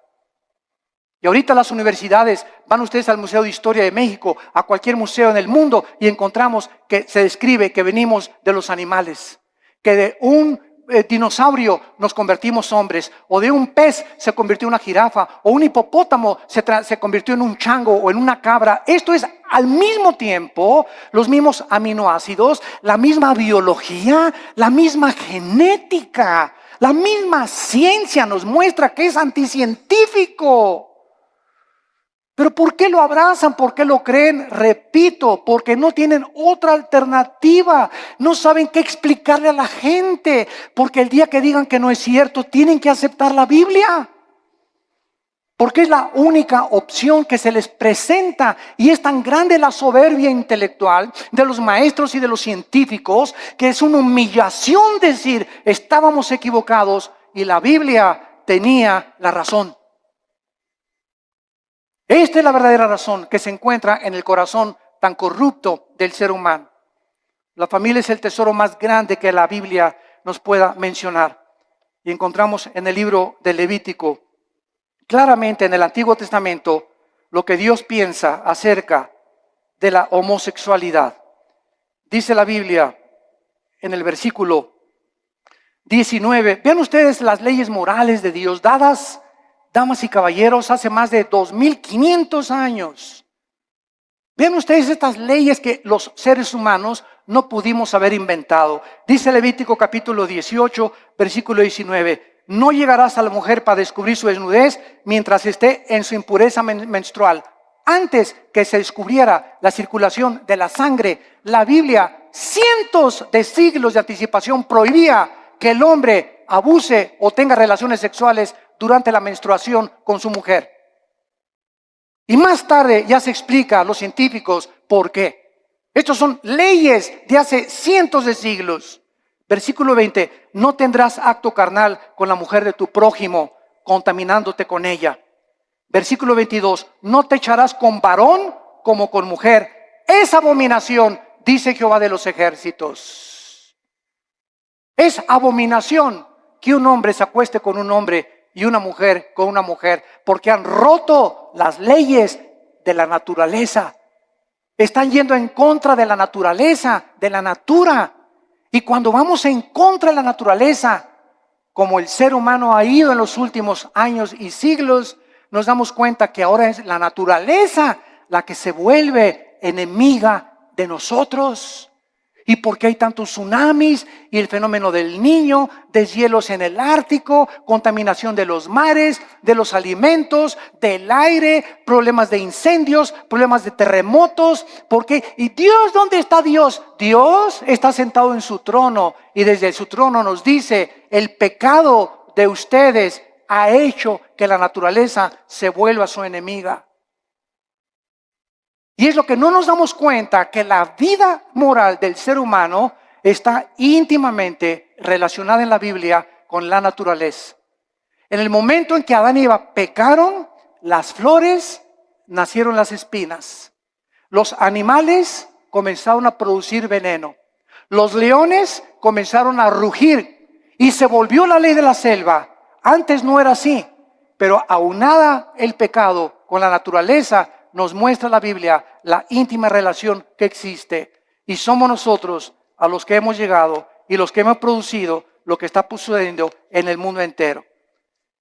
Y ahorita las universidades, van ustedes al Museo de Historia de México, a cualquier museo en el mundo, y encontramos que se describe que venimos de los animales, que de un dinosaurio nos convertimos hombres, o de un pez se convirtió en una jirafa, o un hipopótamo se convirtió en un chango o en una cabra. Esto es al mismo tiempo los mismos aminoácidos, la misma biología, la misma genética. La misma ciencia nos muestra que es anticientífico. Pero ¿por qué lo abrazan? ¿Por qué lo creen? Repito, porque no tienen otra alternativa. No saben qué explicarle a la gente. Porque el día que digan que no es cierto, tienen que aceptar la Biblia. Porque es la única opción que se les presenta. Y es tan grande la soberbia intelectual de los maestros y de los científicos que es una humillación decir, estábamos equivocados y la Biblia tenía la razón. Esta es la verdadera razón que se encuentra en el corazón tan corrupto del ser humano. La familia es el tesoro más grande que la Biblia nos pueda mencionar. Y encontramos en el libro de Levítico, claramente en el Antiguo Testamento, lo que Dios piensa acerca de la homosexualidad. Dice la Biblia en el versículo 19, vean ustedes las leyes morales de Dios dadas, damas y caballeros, hace más de 2500 años. Vean ustedes estas leyes que los seres humanos no pudimos haber inventado. Dice Levítico capítulo 18, versículo 19. No llegarás a la mujer para descubrir su desnudez mientras esté en su impureza menstrual. Antes que se descubriera la circulación de la sangre, la Biblia, cientos de siglos de anticipación, prohibía que el hombre abuse o tenga relaciones sexuales durante la menstruación con su mujer. Y más tarde ya se explica a los científicos por qué. Estos son leyes de hace cientos de siglos. Versículo 20, no tendrás acto carnal con la mujer de tu prójimo, contaminándote con ella. Versículo 22, no te echarás con varón como con mujer. Es abominación, dice Jehová de los ejércitos. Es abominación que un hombre se acueste con un hombre y una mujer con una mujer, porque han roto las leyes de la naturaleza. Están yendo en contra de la naturaleza, de la natura. Y cuando vamos en contra de la naturaleza, como el ser humano ha ido en los últimos años y siglos, nos damos cuenta que ahora es la naturaleza la que se vuelve enemiga de nosotros. ¿Y por qué hay tantos tsunamis y el fenómeno del Niño, deshielos en el Ártico, contaminación de los mares, de los alimentos, del aire, problemas de incendios, problemas de terremotos? ¿Por qué? ¿Y Dios dónde está Dios? Dios está sentado en su trono y desde su trono nos dice, el pecado de ustedes ha hecho que la naturaleza se vuelva su enemiga. Y es lo que no nos damos cuenta, que la vida moral del ser humano está íntimamente relacionada en la Biblia con la naturaleza. En el momento en que Adán y Eva pecaron, las flores nacieron las espinas. Los animales comenzaron a producir veneno. Los leones comenzaron a rugir y se volvió la ley de la selva. Antes no era así, pero aunada el pecado con la naturaleza, nos muestra la Biblia la íntima relación que existe. Y somos nosotros a los que hemos llegado y los que hemos producido lo que está sucediendo en el mundo entero.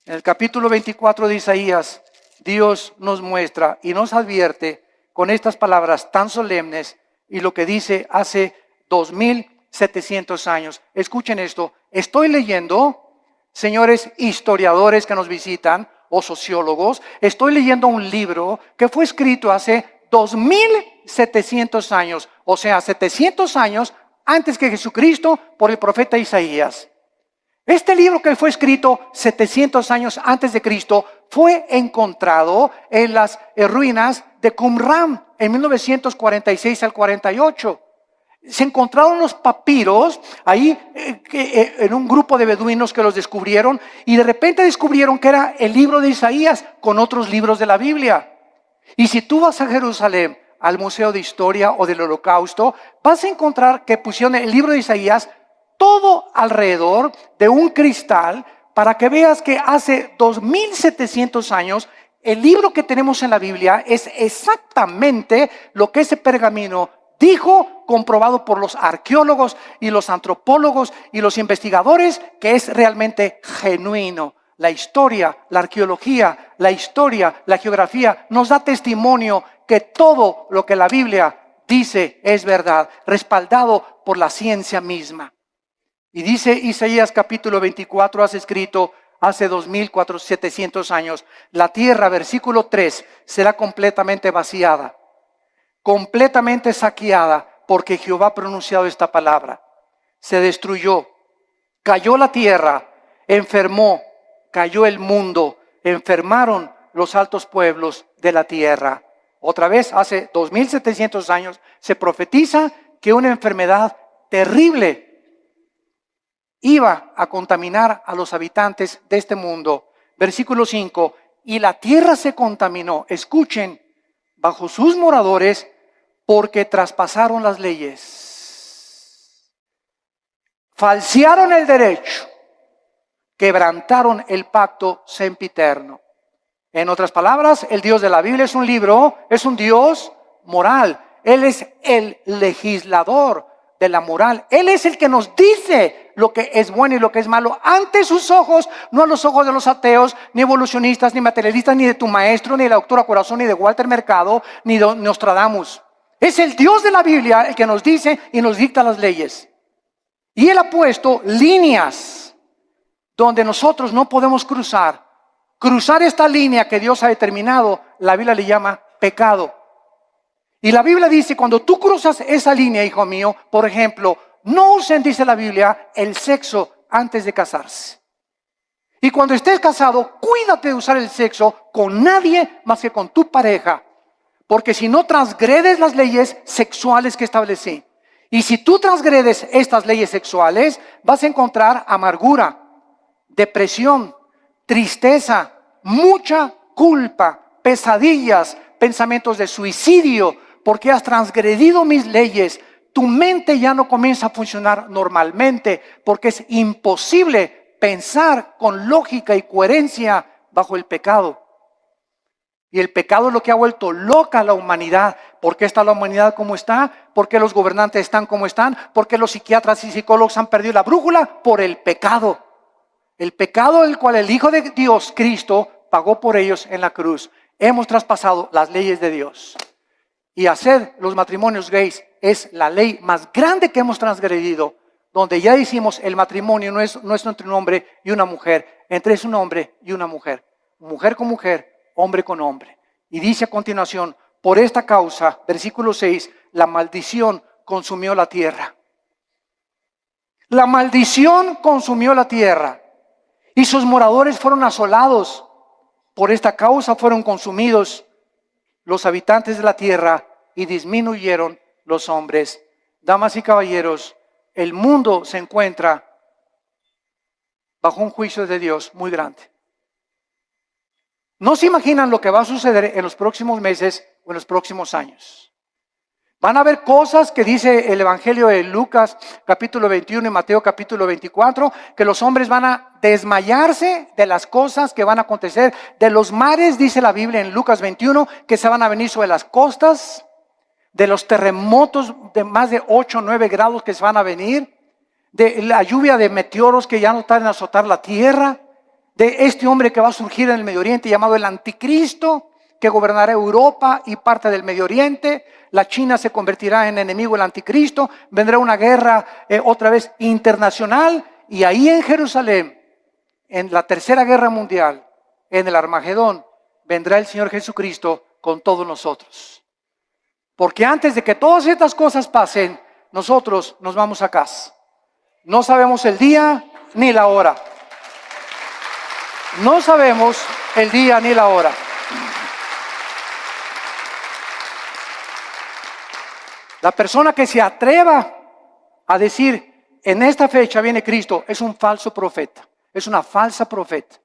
En el capítulo 24 de Isaías, Dios nos muestra y nos advierte con estas palabras tan solemnes y lo que dice hace 2700 años. Escuchen esto. Estoy leyendo, señores historiadores que nos visitan, o sociólogos, estoy leyendo un libro que fue escrito hace 2700 años, o sea, 700 años antes que Jesucristo, por el profeta Isaías. Este libro que fue escrito 700 años antes de Cristo fue encontrado en las ruinas de Qumran en 1946 al 48. Se encontraron los papiros ahí en un grupo de beduinos que los descubrieron y de repente descubrieron que era el libro de Isaías con otros libros de la Biblia. Y si tú vas a Jerusalén, al Museo de Historia o del Holocausto, vas a encontrar que pusieron el libro de Isaías todo alrededor de un cristal para que veas que hace 2700 años el libro que tenemos en la Biblia es exactamente lo que ese pergamino dijo, comprobado por los arqueólogos y los antropólogos y los investigadores, que es realmente genuino. La historia, la arqueología, la historia, la geografía nos da testimonio que todo lo que la Biblia dice es verdad, respaldado por la ciencia misma. Y dice Isaías capítulo 24, has escrito hace 2700 años, la tierra, versículo 3, será completamente vaciada, completamente saqueada, porque Jehová ha pronunciado esta palabra. Se destruyó, cayó la tierra, enfermó, cayó el mundo, enfermaron los altos pueblos de la tierra. Otra vez, hace 2700 años, se profetiza que una enfermedad terrible iba a contaminar a los habitantes de este mundo. Versículo 5, y la tierra se contaminó, escuchen, bajo sus moradores, porque traspasaron las leyes, falsearon el derecho, quebrantaron el pacto sempiterno. En otras palabras, el Dios de la Biblia es un libro, es un Dios moral. Él es el legislador de la moral. Él es el que nos dice lo que es bueno y lo que es malo ante sus ojos, no a los ojos de los ateos, ni evolucionistas, ni materialistas, ni de tu maestro, ni de la doctora Corazón, ni de Walter Mercado, ni de Nostradamus. Es el Dios de la Biblia el que nos dice y nos dicta las leyes. Y Él ha puesto líneas donde nosotros no podemos cruzar. Cruzar esta línea que Dios ha determinado, la Biblia le llama pecado. Y la Biblia dice, cuando tú cruzas esa línea, hijo mío, por ejemplo, no usen, dice la Biblia, el sexo antes de casarse. Y cuando estés casado, cuídate de usar el sexo con nadie más que con tu pareja. Porque si no transgredes las leyes sexuales que establecí. Y si tú transgredes estas leyes sexuales, vas a encontrar amargura, depresión, tristeza, mucha culpa, pesadillas, pensamientos de suicidio, porque has transgredido mis leyes. Tu mente ya no comienza a funcionar normalmente, porque es imposible pensar con lógica y coherencia bajo el pecado. Y el pecado es lo que ha vuelto loca a la humanidad. ¿Por qué está la humanidad como está? ¿Por qué los gobernantes están como están? ¿Por qué los psiquiatras y psicólogos han perdido la brújula? Por el pecado. El pecado del cual el Hijo de Dios, Cristo, pagó por ellos en la cruz. Hemos traspasado las leyes de Dios. Y hacer los matrimonios gays es la ley más grande que hemos transgredido, donde ya decimos el matrimonio no es entre un hombre y una mujer, es un hombre y una mujer con mujer, hombre con hombre. Y dice a continuación, por esta causa, versículo 6, la maldición consumió la tierra. La maldición consumió la tierra y sus moradores fueron asolados. Por esta causa fueron consumidos los habitantes de la tierra y disminuyeron los hombres. Damas y caballeros, el mundo se encuentra bajo un juicio de Dios muy grande. No se imaginan lo que va a suceder en los próximos meses o en los próximos años. Van a haber cosas que dice el Evangelio de Lucas capítulo 21 y Mateo capítulo 24, que los hombres van a desmayarse de las cosas que van a acontecer. De los mares, dice la Biblia en Lucas 21, que se van a venir sobre las costas. De los terremotos de más de 8 o 9 grados que se van a venir. De la lluvia de meteoros que ya no tardan en azotar la tierra. De este hombre que va a surgir en el Medio Oriente llamado el Anticristo, que gobernará Europa y parte del Medio Oriente. La China se convertirá en enemigo del Anticristo. Vendrá una guerra otra vez internacional. Y ahí en Jerusalén, en la tercera guerra mundial, en el Armagedón, vendrá el Señor Jesucristo con todos nosotros. Porque antes de que todas estas cosas pasen, nosotros nos vamos a casa. No sabemos el día ni la hora. No sabemos el día ni la hora. La persona que se atreva a decir, en esta fecha viene Cristo, es un falso profeta, es una falsa profeta.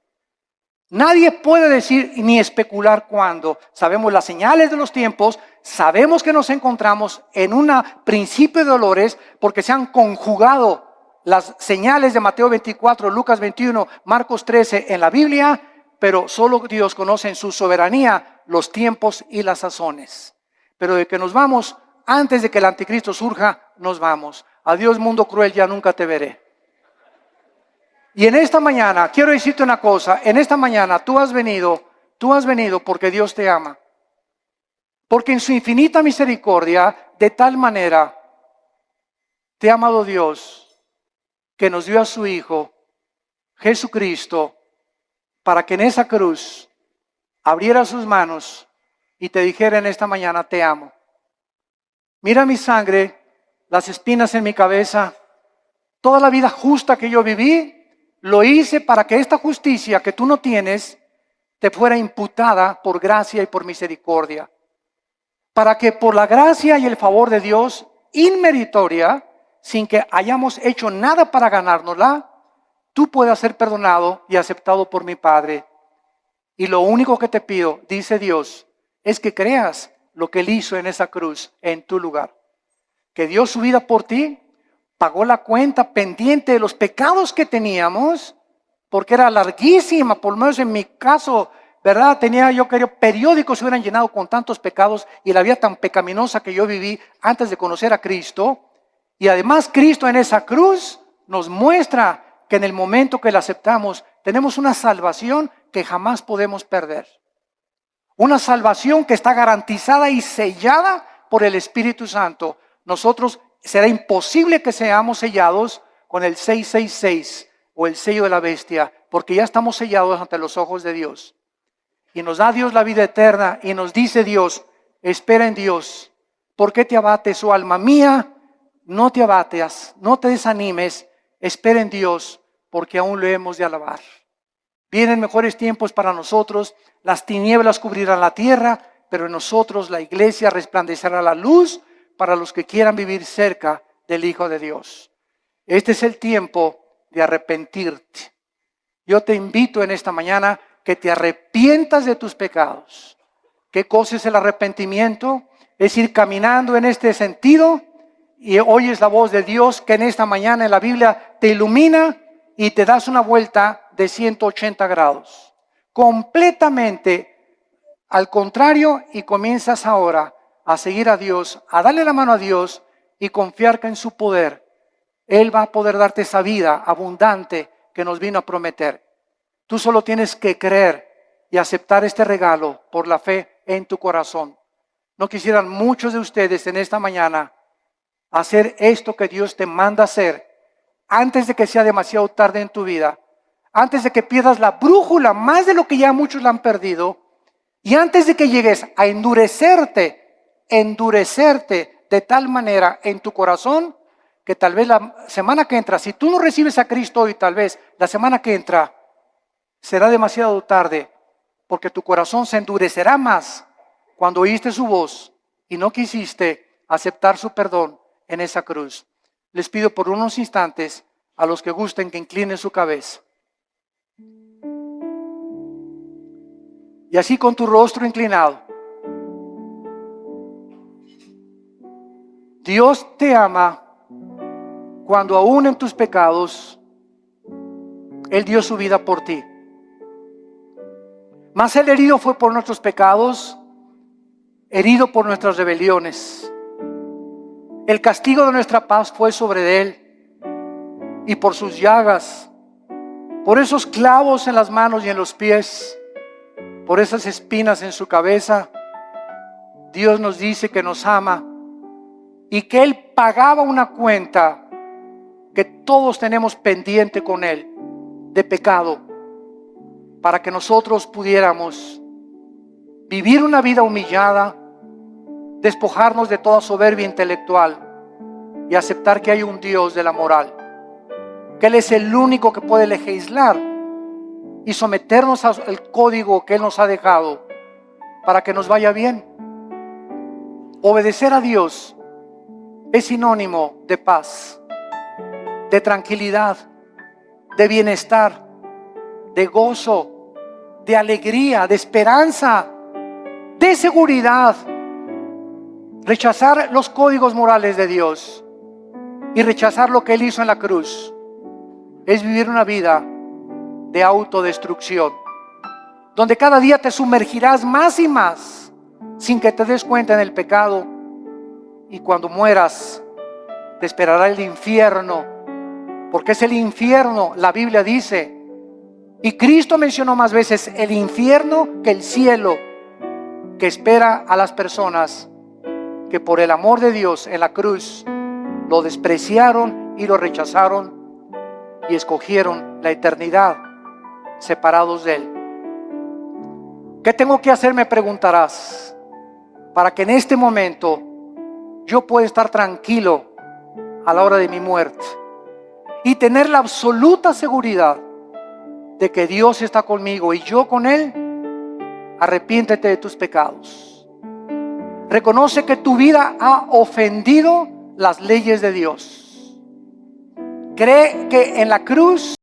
Nadie puede decir ni especular cuándo. Sabemos las señales de los tiempos, sabemos que nos encontramos en un principio de dolores porque se han conjugado las señales de Mateo 24, Lucas 21, Marcos 13 en la Biblia, pero solo Dios conoce en su soberanía los tiempos y las sazones. Pero de que nos vamos, antes de que el anticristo surja, nos vamos. Adiós mundo cruel, ya nunca te veré. Y en esta mañana, quiero decirte una cosa, en esta mañana tú has venido porque Dios te ama. Porque en su infinita misericordia, de tal manera, te ha amado Dios, que nos dio a su Hijo, Jesucristo, para que en esa cruz abriera sus manos y te dijera en esta mañana, te amo. Mira mi sangre, las espinas en mi cabeza, toda la vida justa que yo viví, lo hice para que esta justicia que tú no tienes te fuera imputada por gracia y por misericordia. Para que por la gracia y el favor de Dios, inmeritoria, sin que hayamos hecho nada para ganárnosla, tú puedas ser perdonado y aceptado por mi Padre. Y lo único que te pido, dice Dios, es que creas lo que Él hizo en esa cruz, en tu lugar. Que dio su vida por ti, pagó la cuenta pendiente de los pecados que teníamos, porque era larguísima, por lo menos en mi caso, ¿verdad? Yo creo, periódicos se hubieran llenado con tantos pecados y la vida tan pecaminosa que yo viví antes de conocer a Cristo. Y además Cristo en esa cruz nos muestra que en el momento que la aceptamos, tenemos una salvación que jamás podemos perder. Una salvación que está garantizada y sellada por el Espíritu Santo. Nosotros será imposible que seamos sellados con el 666 o el sello de la bestia, porque ya estamos sellados ante los ojos de Dios. Y nos da Dios la vida eterna y nos dice Dios, espera en Dios. ¿Por qué te abates, oh alma mía? No te abates, no te desanimes, espera en Dios, porque aún lo hemos de alabar. Vienen mejores tiempos para nosotros, las tinieblas cubrirán la tierra, pero en nosotros la iglesia resplandecerá la luz para los que quieran vivir cerca del Hijo de Dios. Este es el tiempo de arrepentirte. Yo te invito en esta mañana que te arrepientas de tus pecados. ¿Qué cosa es el arrepentimiento? Es ir caminando en este sentido y oyes la voz de Dios que en esta mañana en la Biblia te ilumina y te das una vuelta de 180 grados. Completamente al contrario, y comienzas ahora a seguir a Dios, a darle la mano a Dios y confiar que en su poder Él va a poder darte esa vida abundante que nos vino a prometer. Tú solo tienes que creer y aceptar este regalo por la fe en tu corazón. ¿No quisieran muchos de ustedes en esta mañana hacer esto que Dios te manda hacer antes de que sea demasiado tarde en tu vida? Antes de que pierdas la brújula más de lo que ya muchos la han perdido y antes de que llegues a endurecerte de tal manera en tu corazón que tal vez la semana que entra, si tú no recibes a Cristo hoy, tal vez la semana que entra será demasiado tarde, porque tu corazón se endurecerá más cuando oíste su voz y no quisiste aceptar su perdón en esa cruz. Les pido por unos instantes a los que gusten que inclinen su cabeza. Y así con tu rostro inclinado. Dios te ama cuando aún en tus pecados Él dio su vida por ti. Mas el herido fue por nuestros pecados, herido por nuestras rebeliones. El castigo de nuestra paz fue sobre Él, y por sus llagas, por esos clavos en las manos y en los pies, por esas espinas en su cabeza, Dios nos dice que nos ama y que Él pagaba una cuenta que todos tenemos pendiente con Él de pecado, para que nosotros pudiéramos vivir una vida humillada, despojarnos de toda soberbia intelectual y aceptar que hay un Dios de la moral, que Él es el único que puede legislar y someternos al código que Él nos ha dejado para que nos vaya bien. Obedecer a Dios es sinónimo de paz, de tranquilidad, de bienestar, de gozo, de alegría, de esperanza, de seguridad. Rechazar los códigos morales de Dios y rechazar lo que Él hizo en la cruz es vivir una vida de autodestrucción, donde cada día te sumergirás más y más sin que te des cuenta en el pecado, y cuando mueras te esperará el infierno, porque es el infierno, la Biblia dice, y Cristo mencionó más veces el infierno que el cielo, que espera a las personas que por el amor de Dios en la cruz lo despreciaron y lo rechazaron y escogieron la eternidad separados de Él. ¿Qué tengo que hacer?, me preguntarás, para que en este momento yo pueda estar tranquilo a la hora de mi muerte y tener la absoluta seguridad de que Dios está conmigo y yo con Él. Arrepiéntete de tus pecados. Reconoce que tu vida ha ofendido las leyes de Dios. Cree que en la cruz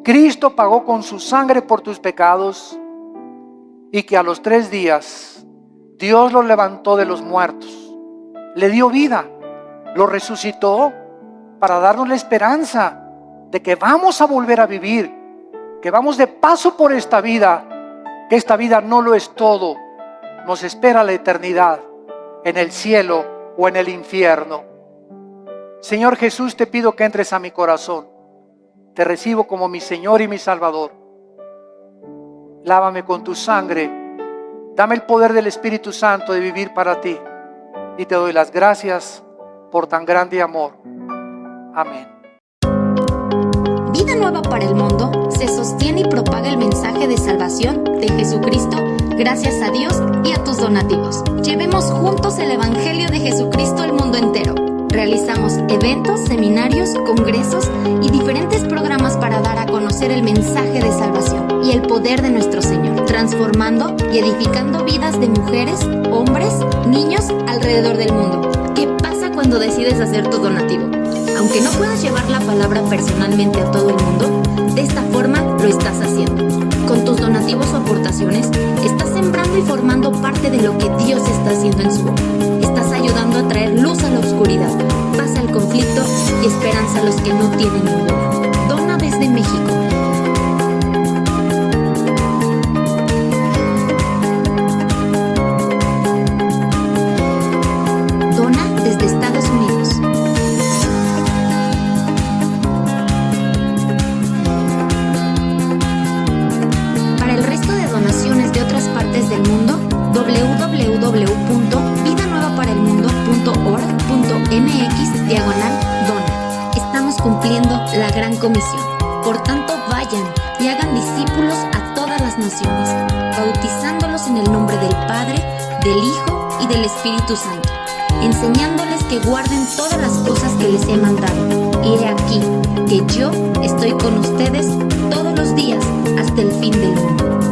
Cristo pagó con su sangre por tus pecados y que a los 3 días Dios lo levantó de los muertos, le dio vida, lo resucitó para darnos la esperanza de que vamos a volver a vivir, que vamos de paso por esta vida, que esta vida no lo es todo, nos espera la eternidad en el cielo o en el infierno. Señor Jesús, te pido que entres a mi corazón. Te recibo como mi Señor y mi Salvador. Lávame con tu sangre. Dame el poder del Espíritu Santo de vivir para ti. Y te doy las gracias por tan grande amor. Amén. Vida Nueva para el Mundo se sostiene y propaga el mensaje de salvación de Jesucristo gracias a Dios y a tus donativos. Llevemos juntos el Evangelio de Jesucristo al mundo entero. Realizamos eventos, seminarios, congresos y diferentes programas para dar a conocer el mensaje de salvación y el poder de nuestro Señor, transformando y edificando vidas de mujeres, hombres, niños alrededor del mundo. ¿Qué pasa cuando decides hacer tu donativo? Aunque no puedas llevar la palabra personalmente a todo el mundo, de esta forma lo estás haciendo. Con tus donativos o aportaciones, estás sembrando y formando parte de lo que Dios está haciendo en su obra. Estás ayudando a traer luz a la oscuridad, paz al conflicto y esperanza a los que no tienen ninguna. Dona desde México. Dona desde Estados Unidos. Para el resto de donaciones de otras partes del mundo, www.vidanuevaparaelmundo.org.mx/dona. Estamos cumpliendo la gran comisión. Por tanto, vayan y hagan discípulos a todas las naciones, bautizándolos en el nombre del Padre, del Hijo y del Espíritu Santo, enseñándoles que guarden todas las cosas que les he mandado. Y he aquí que yo estoy con ustedes todos los días hasta el fin del mundo.